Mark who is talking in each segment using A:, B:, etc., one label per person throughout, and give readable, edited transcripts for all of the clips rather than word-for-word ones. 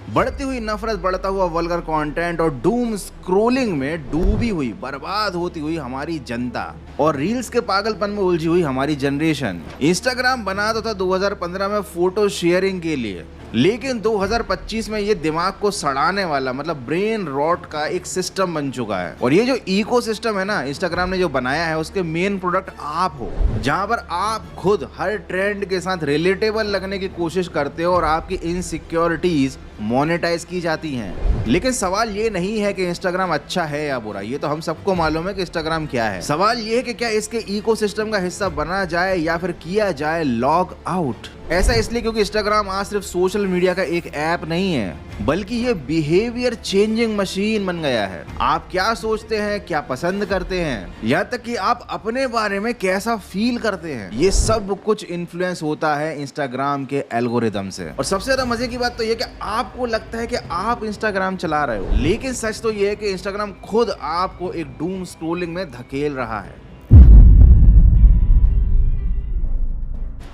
A: बढ़ती हुई नफरत, बढ़ता हुआ वल्गर कंटेंट और डूम स्क्रोलिंग में डूबी हुई, बर्बाद होती हुई हमारी जनता और रील्स के पागलपन में उलझी हुई हमारी जनरेशन। इंस्टाग्राम बना तो था 2015 में फोटो शेयरिंग के लिए, लेकिन 2025 में ये दिमाग को सड़ाने वाला मतलब ब्रेन रॉट का एक सिस्टम बन चुका है। और ये जो इकोसिस्टम है ना इंस्टाग्राम ने जो बनाया है, उसके मेन प्रोडक्ट आप हो, जहां पर आप खुद हर ट्रेंड के साथ रिलेटेबल लगने की कोशिश करते हो और आपकी इनसिक्योरिटीज मोनेटाइज की जाती हैं। लेकिन सवाल ये नहीं है कि इंस्टाग्राम अच्छा है या बुरा, ये तो हम सबको मालूम है कि इंस्टाग्राम क्या है। सवाल ये है कि क्या इसके इकोसिस्टम का हिस्सा बना जाए या फिर किया जाए लॉग आउट। ऐसा इसलिए क्योंकि इंस्टाग्राम आज सिर्फ सोशल मीडिया का एक ऐप नहीं है, बल्कि ये बिहेवियर चेंजिंग मशीन बन गया है। आप क्या सोचते हैं, क्या पसंद करते हैं, यहाँ तक कि आप अपने बारे में कैसा फील करते हैं, ये सब कुछ इन्फ्लुएंस होता है इंस्टाग्राम के एल्गोरिदम से। और सबसे ज्यादा मजे की बात तो ये कि आपको लगता है कि आप इंस्टाग्राम चला रहे हो, लेकिन सच तो ये है कि इंस्टाग्राम खुद आपको एक डूम स्क्रोलिंग में धकेल रहा है।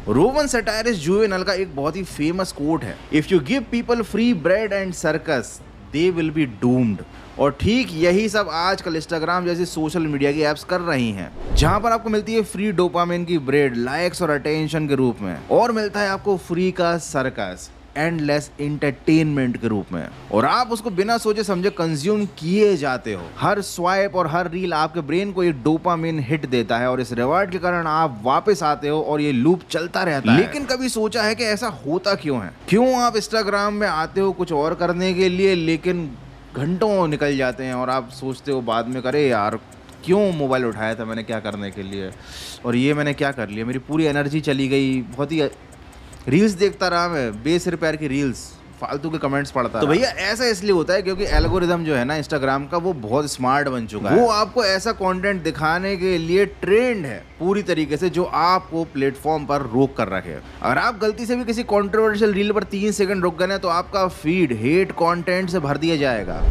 A: रोमन सैटायरिस्ट जुवेनल का एक बहुत ही फेमस कोट है, if you give people free bread and circus they will be doomed. और ठीक यही सब आजकल इंस्टाग्राम जैसी सोशल मीडिया की एप्स कर रही हैं, जहां पर आपको मिलती है फ्री डोपामिन की ब्रेड लाइक्स और अटेंशन के रूप में, और मिलता है आपको फ्री का सर्कस एंडलेस एंटरटेनमेंट के रूप में, और आप उसको बिना सोचे समझे कंज्यूम किए जाते हो। हर स्वाइप और हर रील आपके ब्रेन को एक डोपामिन हिट देता है और इस रिवार्ड के कारण आप वापस आते हो और ये लूप चलता रहता है। लेकिन कभी सोचा है कि ऐसा होता क्यों है? क्यों आप इंस्टाग्राम में आते हो कुछ और करने के लिए, लेकिन घंटों निकल जाते हैं और आप सोचते हो बाद में, करे यार क्यों मोबाइल उठाया था मैंने, क्या करने के लिए, और ये मैंने क्या कर लिया, मेरी पूरी एनर्जी चली गई, बहुत ही रील्स देखता रहा मैं, बेसिर पैर की रील्स, फालतू के कमेंट्स पढ़ता। तो भैया ऐसा इसलिए होता है क्योंकि एल्गोरिदम जो है ना इंस्टाग्राम का, वो बहुत स्मार्ट बन चुका है। वो आपको ऐसा कंटेंट दिखाने के लिए ट्रेंड है पूरी तरीके से, जो आपको प्लेटफॉर्म पर रोक कर रखे। अगर आप गलती से भी किसी कंट्रोवर्शियल रील पर 3 सेकंड रुक गए तो आपका फीड हेट कंटेंट से भर दिया जाएगा।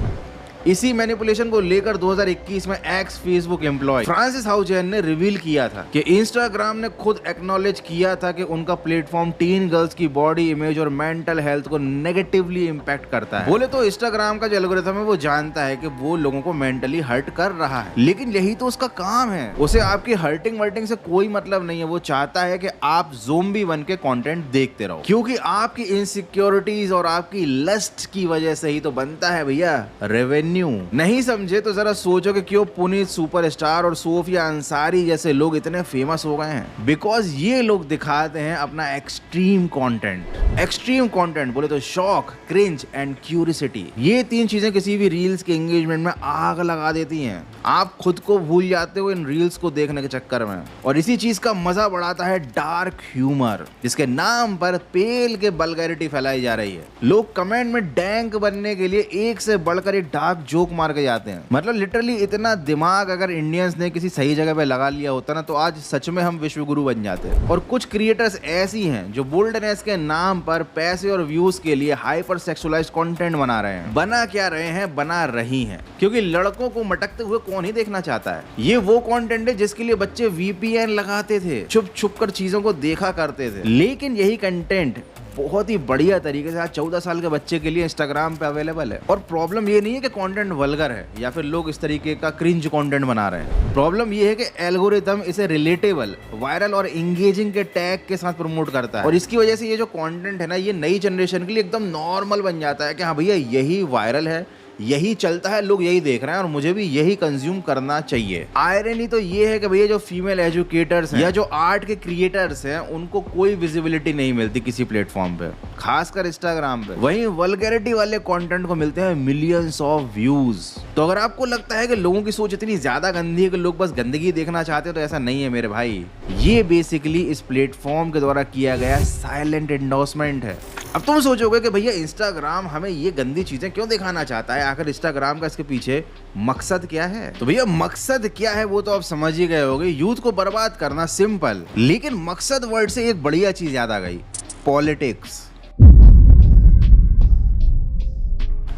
A: इसी मैनिपुलेशन को लेकर 2021 में एक्स फेसबुक एम्प्लॉय फ्रांसिस हाउजेन ने रिवील किया था कि इंस्टाग्राम ने खुद एक्नॉलेज किया था कि उनका प्लेटफॉर्म टीन गर्ल्स की बॉडी इमेज और मेंटल हेल्थ को नेगेटिवली इंपैक्ट करता है। बोले तो इंस्टाग्राम का जो एल्गोरिथम है वो जानता है कि वो लोगों को मेंटली हर्ट कर रहा है, लेकिन यही तो उसका काम है। उसे आपकी हर्टिंग वर्टिंग से कोई मतलब नहीं है, वो चाहता है कि आप ज़ोंबी बन के कंटेंट देखते रहो, क्योंकि आपकी इनसिक्योरिटीज और आपकी लस्ट की वजह से ही तो बनता है भैया रेवेन्यू। नहीं समझे तो जरा सोचो कि क्यों पुनीत सुपरस्टार और सोफिया अंसारी जैसे लोग इतने फेमस हो गए हैं। बिकॉज ये लोग दिखाते हैं अपना एक्सट्रीम कंटेंट। एक्सट्रीम कंटेंट बोले तो शॉक, क्रिंज एंड क्यूरियोसिटी, ये 3 चीजें किसी भी रील्स के एंगेजमेंट में आग लगा देती हैं। आप खुद को भूल जाते हो इन रील्स को देखने के चक्कर में, और इसी चीज का मजा बढ़ाता है डार्क ह्यूमर, जिसके नाम पर पेल के वल्गैरिटी फैलाई जा रही है। लोग कमेंट में डैंक बनने के लिए एक से बढ़कर एक डार्क जोक मार के जाते हैं। मतलब लिटरली इतना दिमाग अगर इंडियंस ने किसी सही जगह पे लगा लिया होता ना, तो आज सच में हम विश्वगुरु बन जाते हैं। और कुछ क्रिएटर्स ऐसी हैं जो बोल्डनेस के नाम पर पैसे और व्यूज के लिए हाइपर सेक्सुअलाइज्ड कंटेंट बना रहे हैं। बना क्या रहे हैं, बना रही हैं, क्योंकि लड़कों को मटकते हुए कौन ही देखना चाहता है। ये वो कंटेंट है जिसके लिए बच्चे VPN लगाते थे, छुप छुप कर चीजों को देखा करते थे। लेकिन यही कंटेंट बहुत ही बढ़िया तरीके से आज 14 साल के बच्चे के लिए इंस्टाग्राम पे अवेलेबल है। और प्रॉब्लम ये नहीं है कि कंटेंट वल्गर है या फिर लोग इस तरीके का क्रिंज कंटेंट बना रहे हैं। प्रॉब्लम ये है कि एल्गोरिथम इसे रिलेटेबल, वायरल और एंगेजिंग के टैग के साथ प्रमोट करता है, और इसकी वजह से ये जो कंटेंट है ना, ये नई जनरेशन के लिए एकदम नॉर्मल बन जाता है कि हाँ भैया यही वायरल है, यही चलता है, लोग यही देख रहे हैं और मुझे भी यही कंज्यूम करना चाहिए। आयरनी तो ये है कि भैया जो फीमेल एजुकेटर्स हैं या जो आर्ट के क्रिएटर्स हैं, उनको कोई विजिबिलिटी नहीं मिलती किसी प्लेटफॉर्म पे, खासकर इंस्टाग्राम पे। वहीं वल्गैरिटी वाले कंटेंट को मिलते हैं मिलियंस ऑफ व्यूज। तो अगर आपको लगता है कि लोगों की सोच इतनी ज्यादा गंदी है कि लोग बस गंदगी देखना चाहते हैं, तो ऐसा नहीं है मेरे भाई। ये बेसिकली इस प्लेटफॉर्म के द्वारा किया गया साइलेंट एंडोर्समेंट है। अब तुम सोचोगे कि भैया इंस्टाग्राम हमें ये गंदी चीजें क्यों दिखाना चाहता है, आखिर इंस्टाग्राम का इसके पीछे मकसद क्या है? तो भैया मकसद क्या है वो तो आप समझ ही गए होगे, यूथ को बर्बाद करना, सिंपल। लेकिन मकसद वर्ड से एक बढ़िया चीज याद आ गई, पॉलिटिक्स।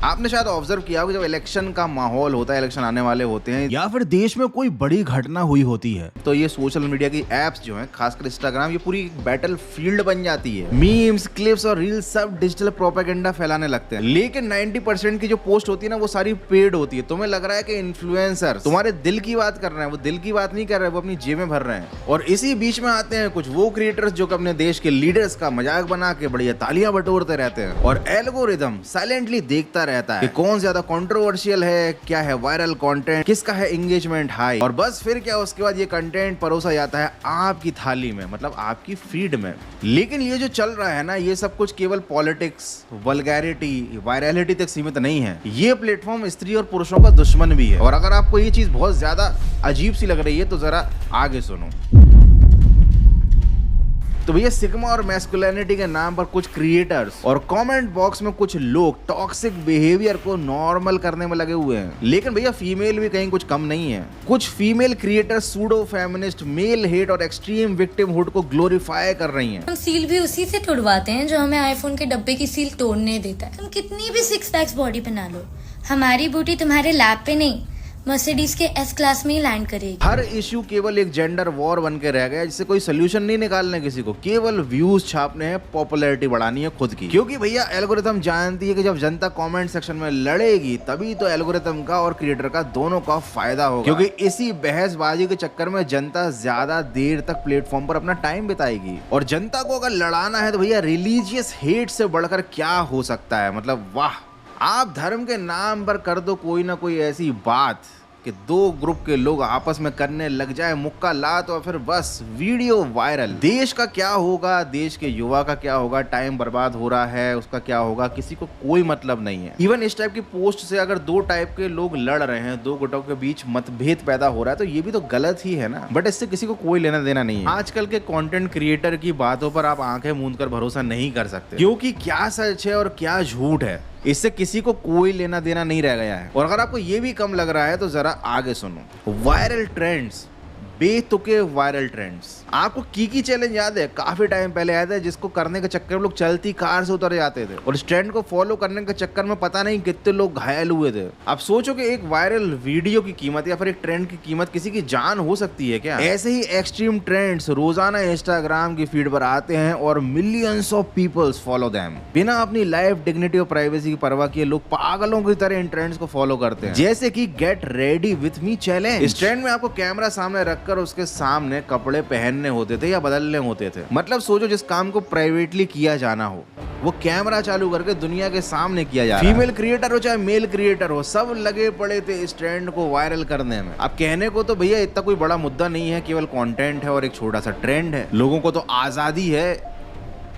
A: आपने शायद ऑब्जर्व किया होगा, जब इलेक्शन का माहौल होता है, इलेक्शन आने वाले होते हैं या फिर देश में कोई बड़ी घटना हुई होती है, तो ये सोशल मीडिया की एप्स जो हैं, खासकर इंस्टाग्राम, ये पूरी बैटल फील्ड बन जाती है। मीम्स, क्लिप्स और रील्स सब डिजिटल प्रोपेगेंडा फैलाने लगते हैं। लेकिन 90% की जो पोस्ट होती है ना, वो सारी पेड होती है। तुम्हें लग रहा है कि इन्फ्लुएंसर तुम्हारे दिल की बात कर रहे हैं, वो दिल की बात नहीं कर रहे हैं, वो अपनी जेबें भर रहे हैं। और इसी बीच में आते हैं कुछ वो क्रिएटर्स जो अपने देश के लीडर्स का मजाक बना के बढ़िया तालियां बटोरते रहते हैं, और एल्गोरिदम साइलेंटली देखता रहता है कि कौन ज्यादा कंट्रोवर्शियल है, क्या है वायरल कंटेंट, किसका है एंगेजमेंट हाई, और बस फिर क्या, उसके बाद ये कंटेंट परोसा जाता है आपकी थाली में, मतलब आपकी फीड में। लेकिन ये जो चल रहा है ना, ये सब कुछ केवल पॉलिटिक्स, वल्गैरिटी, वायरलिटी तक सीमित नहीं है। ये प्लेटफॉर्म स्त्री और पुरुषों का दुश्मन भी है। और अगर आपको ये चीज बहुत ज्यादा अजीब सी लग रही है तो जरा आगे सुनो। तो भैया सिग्मा और मैस्कुलिनिटी के नाम पर कुछ क्रिएटर्स और कमेंट बॉक्स में कुछ लोग टॉक्सिक बिहेवियर को नॉर्मल करने में लगे हुए हैं। लेकिन भैया फीमेल भी कहीं कुछ कम नहीं है। कुछ female creators pseudo feminist, male hate और एक्सट्रीम विक्टिमहुड को ग्लोरीफाई कर रही हैं।
B: हम सील भी उसी से तोड़वाते हैं जो हमें आईफोन के डब्बे की सील तोड़ने देता है। तुम कितनी भी 6 पैक्स बॉडी बना लो, हमारी बूटी तुम्हारे लैब पे नहीं, मर्सिडीज के एस क्लास में ही लैंड करेगी।
A: हर इश्यू केवल एक जेंडर वॉर बन के रह गया, जिससे कोई सोल्यूशन नहीं निकालने किसी को, केवल व्यूज छापने हैं, पॉपुलैरिटी बढ़ानी है खुद की। क्योंकि भैया एल्गोरिथम जानती है कि जब जनता कमेंट सेक्शन में लड़ेगी, तभी तो एल्गोरिथम का और क्रिएटर का दोनों का फायदा होगा। क्योंकि इसी बहसबाजी के चक्कर में जनता ज्यादा देर तक प्लेटफॉर्म पर अपना टाइम बिताएगी। और जनता को अगर लड़ाना है तो भैया रिलीजियस हेट से बढ़कर क्या हो सकता है। मतलब वाह, आप धर्म के नाम पर कर दो कोई ना कोई ऐसी बात कि 2 ग्रुप के लोग आपस में करने लग जाए मुक्का लात, और फिर बस वीडियो वायरल। देश का क्या होगा, देश के युवा का क्या होगा, टाइम बर्बाद हो रहा है, उसका क्या होगा, किसी को कोई मतलब नहीं है। इवन इस टाइप की पोस्ट से अगर 2 टाइप के लोग लड़ रहे हैं, 2 गुटों के बीच मतभेद पैदा हो रहा है, तो ये भी तो गलत ही है ना। बट इससे किसी को कोई लेना देना नहीं है। आजकल के कंटेंट क्रिएटर की बातों पर आप आंखें मूंद कर भरोसा नहीं कर सकते, क्योंकि क्या सच है और क्या झूठ है, इससे किसी को कोई लेना देना नहीं रह गया है। और अगर आपको ये भी कम लग रहा है तो जरा आगे सुनो। वायरल ट्रेंड्स, बेतुके वायरल ट्रेंड्स। आपको कीकी चैलेंज याद है? काफी टाइम पहले आया था, जिसको करने के चक्कर में लोग चलती कार से उतर जाते थे, और इस ट्रेंड को फॉलो करने के चक्कर में पता नहीं कितने लोग घायल हुए थे। आप सोचो कि एक वायरल वीडियो की कीमत या फिर एक ट्रेंड की कीमत किसी की जान हो सकती है क्या? ऐसे ही एक्सट्रीम ट्रेंड्स रोजाना इंस्टाग्राम की फीड पर आते हैं और millions of peoples follow them. बिना अपनी लाइफ, डिग्निटी और प्राइवेसी की परवाह किए लोग पागलों की तरह इन ट्रेंड्स को फॉलो करते हैं। जैसे कि get ready with me challenge. इस ट्रेंड में आपको कैमरा सामने रखकर उसके सामने कपड़े पहनने होते थे या बदलने होते थे। मतलब सोचो, जिस काम को प्राइवेटली किया जाना हो वो कैमरा चालू करके दुनिया के सामने किया जा रहा है। फीमेल क्रिएटर हो चाहे मेल क्रिएटर हो, सब लगे पड़े थे इस ट्रेंड को वायरल करने में। अब कहने को तो भैया इतना कोई बड़ा मुद्दा नहीं है, केवल कंटेंट है और एक छोटा सा ट्रेंड है। लोगों को तो आजादी है,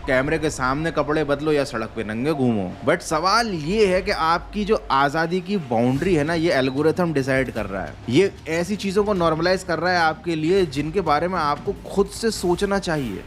A: कैमरे के सामने कपड़े बदलो या सड़क पे नंगे घूमो। बट सवाल ये है कि आपकी जो आज़ादी की बाउंड्री है ना, ये एल्गोरिथम डिसाइड कर रहा है। ये ऐसी चीज़ों को नॉर्मलाइज कर रहा है आपके लिए जिनके बारे में आपको खुद से सोचना चाहिए।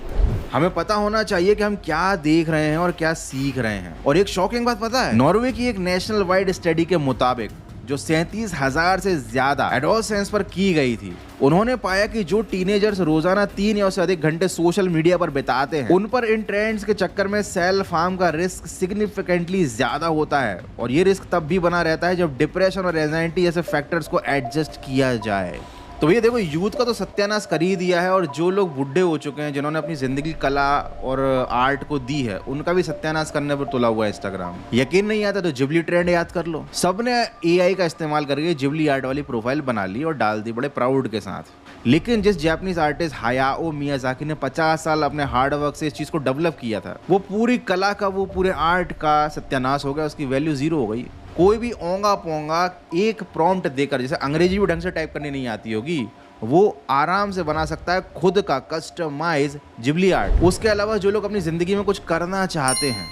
A: हमें पता होना चाहिए कि हम क्या देख रहे हैं और क्या सीख रहे हैं। और एक शॉकिंग बात पता है, नॉर्वे की एक नेशनल वाइड स्टडी के मुताबिक जो 37,000 से ज्यादा एडोलसेंस पर की गई थी, उन्होंने पाया कि जो टीनेजर्स रोजाना 3 या उससे अधिक घंटे सोशल मीडिया पर बिताते हैं, उन पर इन ट्रेंड्स के चक्कर में सेल्फ हार्म का रिस्क सिग्निफिकेंटली ज्यादा होता है। और ये रिस्क तब भी बना रहता है जब डिप्रेशन और एंजाइटी जैसे फैक्टर्स को एडजस्ट किया जाए। तो ये देखो, यूथ का तो सत्यानाश कर ही दिया है, और जो लोग बुढ़े हो चुके हैं, जिन्होंने अपनी जिंदगी कला और आर्ट को दी है, उनका भी सत्यानाश करने पर तुला हुआ है इंस्टाग्राम। यकीन नहीं आता तो जिबली ट्रेंड याद कर लो। सबने एआई का इस्तेमाल करके जिबली आर्ट वाली प्रोफाइल बना ली और डाल दी बड़े प्राउड के साथ। लेकिन जिस जापानीज आर्टिस्ट हायाओ मियाजाकी ने 50 साल अपने हार्ड वर्क से इस चीज को डेवलप किया था, वो पूरी कला का, वो पूरे आर्ट का सत्यानाश हो गया, उसकी वैल्यू 0 हो गई। कोई भी ओंगा पोंगा एक प्रॉम्प्ट देकर, जैसे अंग्रेजी भी ढंग से टाइप करनी नहीं आती होगी, वो आराम से बना सकता है खुद का कस्टमाइज जिबली आर्ट। उसके अलावा जो लोग अपनी जिंदगी में कुछ करना चाहते हैं,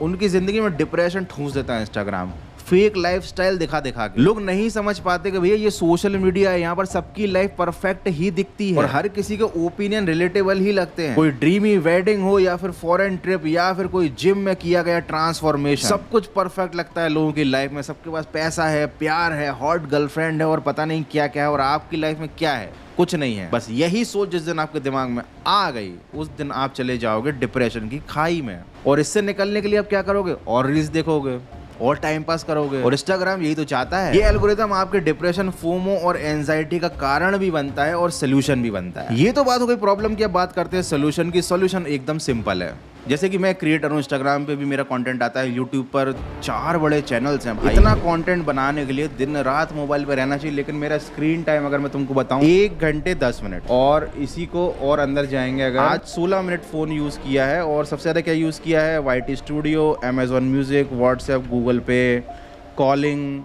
A: उनकी जिंदगी में डिप्रेशन ठूंस देता है इंस्टाग्राम। फेक लाइफस्टाइल दिखा दिखा के लोग नहीं समझ पाते कि भैया ये सोशल मीडिया है, यहाँ पर सबकी लाइफ परफेक्ट ही दिखती है और हर किसी के ओपिनियन रिलेटेबल ही लगते हैं। कोई ड्रीमी वेडिंग हो या फिर फॉरेन ट्रिप या फिर कोई जिम में किया गया ट्रांसफॉर्मेशन, सब कुछ परफेक्ट लगता है लोगों की लाइफ में। सबके पास पैसा है, प्यार है, हॉट गर्लफ्रेंड है और पता नहीं क्या क्या है, और आपकी लाइफ में क्या है? कुछ नहीं है। बस यही सोच जिस दिन आपके दिमाग में आ गई, उस दिन आप चले जाओगे डिप्रेशन की खाई में। और इससे निकलने के लिए आप क्या करोगे? और रील्स देखोगे और टाइम पास करोगे। और इंस्टाग्राम यही तो चाहता है। ये एल्गोरिथम आपके डिप्रेशन, फोमो और एंजाइटी का कारण भी बनता है और सोल्यूशन भी बनता है। ये तो बात हो गई प्रॉब्लम की। अब बात करते हैं सोल्यूशन की। सोल्यूशन एकदम सिंपल है। जैसे कि मैं क्रिएटर हूँ, इंस्टाग्राम पे भी मेरा कंटेंट आता है, यूट्यूब पर 4 बड़े चैनल्स हैं भाई। इतना कंटेंट बनाने के लिए दिन रात मोबाइल पे रहना चाहिए, लेकिन मेरा स्क्रीन टाइम अगर मैं तुमको बताऊं 1 घंटे 10 मिनट। और इसी को और अंदर जाएंगे, अगर आज 16 मिनट फोन यूज किया है। और सबसे ज्यादा क्या यूज किया है? YT studio, Amazon music, WhatsApp, Google पे, कॉलिंग।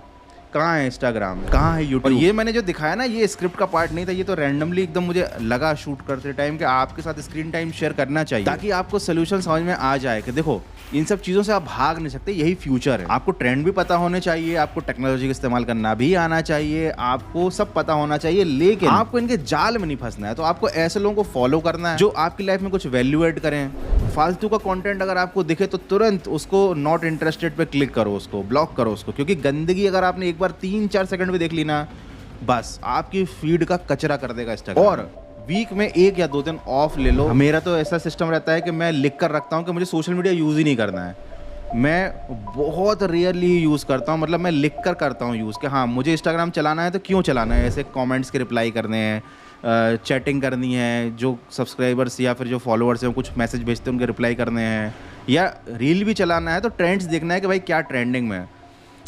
A: कहाँ है इंस्टाग्राम, कहाँ है यूट्यूब? और ये मैंने जो दिखाया ना, ये स्क्रिप्ट का पार्ट नहीं था, ये तो रैंडमली एकदम मुझे लगा शूट करते टाइम कि आपके साथ स्क्रीन टाइम शेयर करना चाहिए, ताकि आपको सोल्यूशन समझ में आ जाए कि देखो इन सब चीज़ों से आप भाग नहीं सकते, यही फ्यूचर है। आपको ट्रेंड भी पता होने चाहिए, आपको टेक्नोलॉजी का इस्तेमाल करना भी आना चाहिए, आपको सब पता होना चाहिए, लेकिन आपको इनके जाल में नहीं फंसना है। तो आपको ऐसे लोगों को फॉलो करना है जो आपकी लाइफ में कुछ वैल्यू ऐड करें। फालतू का कंटेंट अगर आपको दिखे तो तुरंत उसको नॉट इंटरेस्टेड पे क्लिक करो, उसको ब्लॉक करो उसको, क्योंकि गंदगी अगर आपने एक बार 3-4 सेकंड में देख ली ना, बस आपकी फीड का कचरा कर देगा इंस्टाग्राम। और वीक में 1 या 2 दिन ऑफ ले लो। मेरा तो ऐसा सिस्टम रहता है कि मैं लिख कर रखता हूँ कि मुझे सोशल मीडिया यूज़ ही नहीं करना है। मैं बहुत रेयरली यूज़ करता हूँ, मतलब मैं लिख कर करता हूँ यूज़ कि हाँ मुझे इंस्टाग्राम चलाना है तो क्यों चलाना है। ऐसे कमेंट्स के रिप्लाई करने हैं, चैटिंग करनी है, जो सब्सक्राइबर्स या फिर जो फॉलोअर्स हैं कुछ मैसेज भेजते हैं उनके रिप्लाई करने हैं, या रील भी चलाना है तो ट्रेंड्स देखना है कि भाई क्या ट्रेंडिंग में है।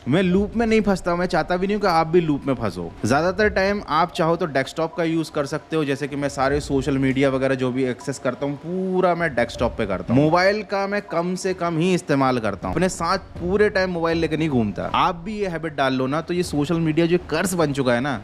A: मैं लूप में नहीं फंसता, मैं चाहता भी नहीं हूँ कि आप भी लूप में फंसो। ज़्यादातर टाइम आप चाहो तो डेस्कटॉप का यूज़ कर सकते हो, जैसे कि मैं सारे सोशल मीडिया वगैरह जो भी एक्सेस करता हूँ पूरा मैं डेस्कटॉप पे करता हूँ। मोबाइल का मैं कम से कम ही इस्तेमाल करता हूँ, अपने साथ पूरे टाइम मोबाइल लेकर नहीं घूमता। आप भी ये हैबिट डाल लो ना, तो ये सोशल मीडिया जो कर्स बन चुका है ना,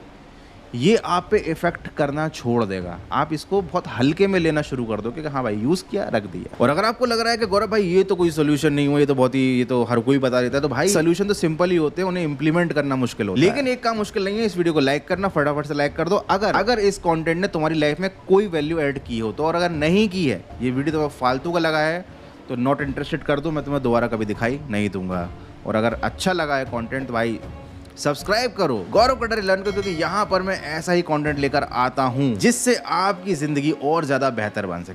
A: ये आप पे इफेक्ट करना छोड़ देगा। आप इसको बहुत हल्के में लेना शुरू कर दो कि हाँ भाई यूज़ किया, रख दिया। और अगर आपको लग रहा है कि गौरव भाई ये तो कोई सोल्यूशन नहीं हुआ, ये तो हर कोई बता देता है, तो भाई सोल्यूशन तो सिंपल ही होते हैं, उन्हें इंप्लीमेंट करना मुश्किल होता है। लेकिन एक काम मुश्किल नहीं है, इस वीडियो को लाइक करना, फटाफट से लाइक कर दो अगर इस कॉन्टेंट ने तुम्हारी लाइफ में कोई वैल्यू ऐड की हो तो। और अगर नहीं की है, ये वीडियो तो फालतू का लगा है, तो नॉट इंटरेस्टेड कर दो, मैं तुम्हें दोबारा कभी दिखाई नहीं दूंगा। और अगर अच्छा लगा है कॉन्टेंट तो भाई सब्सक्राइब करो गौरव कटारिया लर्न करो, क्योंकि यहाँ पर मैं ऐसा ही कंटेंट लेकर आता हूँ जिससे आपकी जिंदगी और ज्यादा बेहतर बन सके।